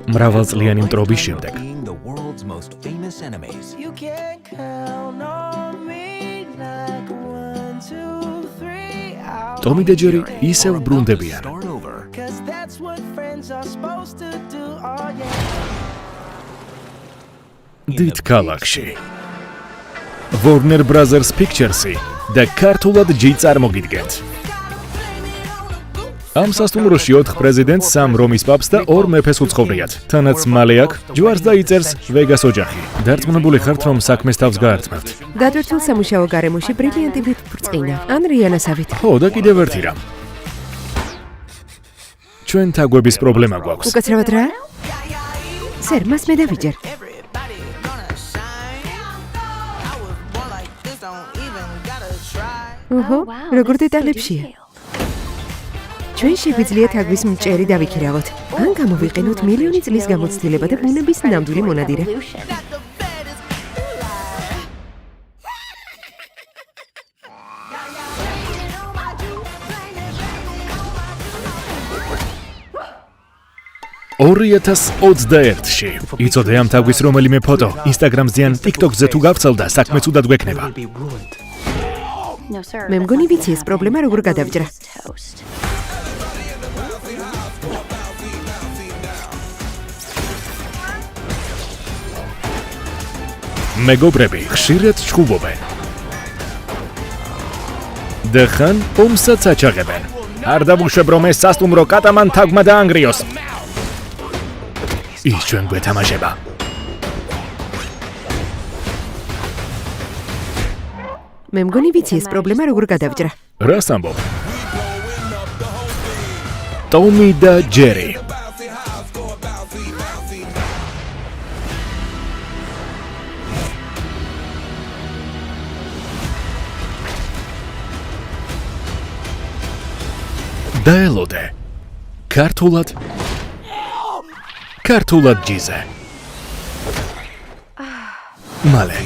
მრავალწლიანი მტრობის შემდეგ. ტომი და ჯერი ისევ ბრუნდებიან. დიდ ქალაქში. Warner Brothers Pictures-ი და ქართულად ჯი წარმოგიდგენთ. ამ სასტუმროში 4 პრეზიდენტს, 3 რომის პაპს და 2 მეფეს უცხოვრიათ. თანაც მალე აქ ჯვარს დაიწერს ვეგას ოჯახი. დარწმუნებული ხართ, რომ საქმეს თავს გაართმევთ. გადვერთულ სამუშაო გარემოში ბრილიანტებით ბრწყინა. ან რიანასავით. ხო, და კიდევ ერთი რამ. ჩვენ თაგვების პრობლემა გვაქვს. უკაცრავად რა? სერ, მას მე დავიჯერ. ოჰო, როგორ დეტალებშია. ჩვენ შეგვიძლია თაგვის მჭერი დავიქირავოთ. ან გამოვიყენოთ მილიონი წლის გამოცდილება და ბუნების ნამდვილი მონადირე. $2021-ში იცოდე ამ თაგვის რომელიმე ფოტო Instagram-ზე ან TikTok-ზე თუ გავცელდა, საქმე ცუდად გვექნება. მე მგონი ვიცი ეს პრობლემა როგორ გადავჭრა. მეგობრები ხშირად ჩხუბობენ. და ხან ომსაც აჩაღებენ. არ დავუშვებ, რომ ეს სასტუმრო კატამან თაგმა დაანგრიოს. ის ჩვენ გვეთამაშება. მე მგონი ვიცი ეს პრობლემა როგორ გადავჭრა. რას ამბობ? ტომი და ჯერი. დაელოდე. ქართულად ჯიზე. მალე.